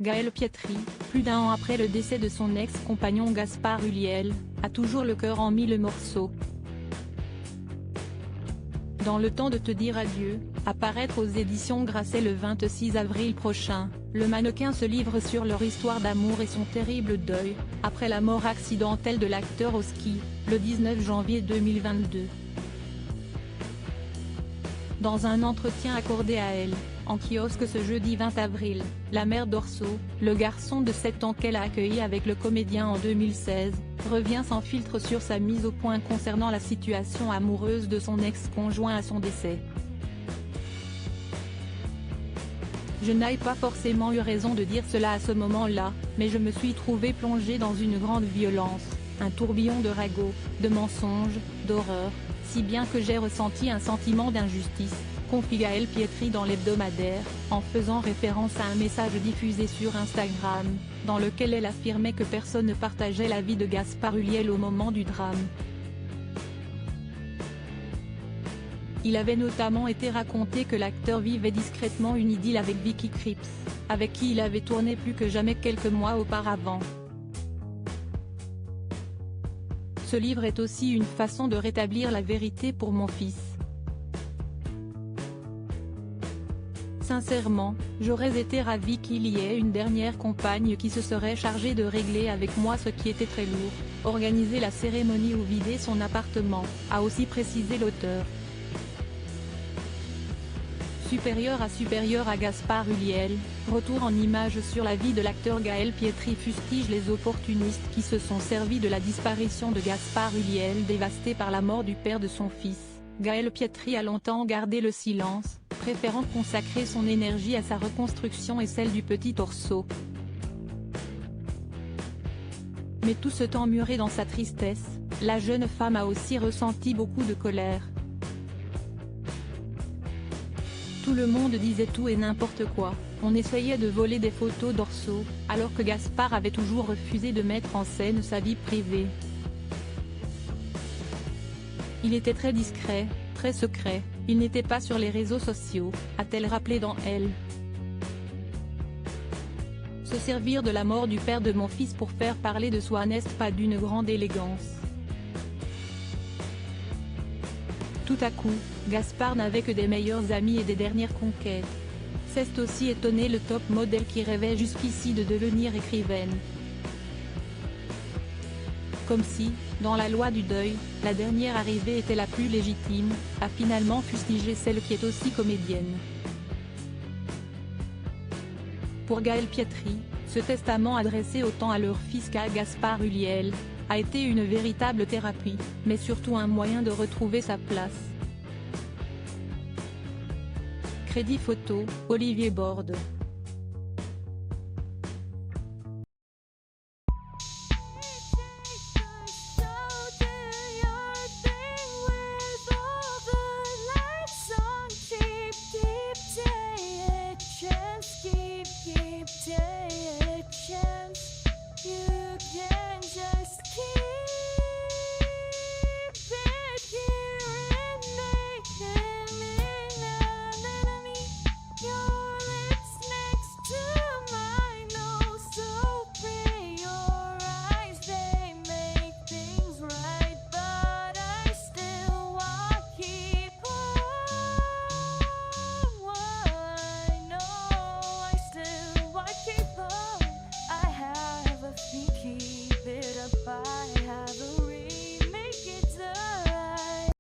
Gaëlle Pietri, plus d'un an après le décès de son ex-compagnon Gaspard Ulliel, a toujours le cœur en mille morceaux. Dans le temps de te dire adieu, à paraître aux éditions Grasset le 26 avril prochain, le mannequin se livre sur leur histoire d'amour et son terrible deuil, après la mort accidentelle de l'acteur au ski, le 19 janvier 2022. Dans un entretien accordé à Elle, en kiosque ce jeudi 20 avril, la mère d'Orso, le garçon de 7 ans qu'elle a accueilli avec le comédien en 2016, revient sans filtre sur sa mise au point concernant la situation amoureuse de son ex-conjoint à son décès. Je n'ai pas forcément eu raison de dire cela à ce moment-là, mais je me suis trouvée plongée dans une grande violence, un tourbillon de ragots, de mensonges, d'horreur, si bien que j'ai ressenti un sentiment d'injustice, confie Gaëlle Pietri dans l'hebdomadaire, en faisant référence à un message diffusé sur Instagram, dans lequel elle affirmait que personne ne partageait la vie de Gaspard Ulliel au moment du drame. Il avait notamment été raconté que l'acteur vivait discrètement une idylle avec Vicky Krieps, avec qui il avait tourné plus que jamais quelques mois auparavant. Ce livre est aussi une façon de rétablir la vérité pour mon fils. Sincèrement, j'aurais été ravie qu'il y ait une dernière compagne qui se serait chargée de régler avec moi ce qui était très lourd, organiser la cérémonie ou vider son appartement, a aussi précisé l'auteur. Supérieur à Gaspard Ulliel, retour en images sur la vie de l'acteur. Gaëlle Pietri fustige les opportunistes qui se sont servis de la disparition de Gaspard Ulliel dévasté par la mort du père de son fils. Gaëlle Pietri a longtemps gardé le silence, préférant consacrer son énergie à sa reconstruction et celle du petit Orso. Mais tout ce temps muré dans sa tristesse, la jeune femme a aussi ressenti beaucoup de colère. Tout le monde disait tout et n'importe quoi, on essayait de voler des photos d'Orso, alors que Gaspard avait toujours refusé de mettre en scène sa vie privée. Il était très discret, très secret, il n'était pas sur les réseaux sociaux, a-t-elle rappelé dans Elle. Se servir de la mort du père de mon fils pour faire parler de soi n'est pas d'une grande élégance. Tout à coup, Gaspard n'avait que des meilleurs amis et des dernières conquêtes. C'est aussi étonné le top modèle qui rêvait jusqu'ici de devenir écrivaine. Comme si, dans la loi du deuil, la dernière arrivée était la plus légitime, a finalement fustigé celle qui est aussi comédienne. Pour Gaëlle Pietri, ce testament adressé autant à leur fils qu'à Gaspard Ulliel, a été une véritable thérapie, mais surtout un moyen de retrouver sa place. Crédit photo, Olivier Borde.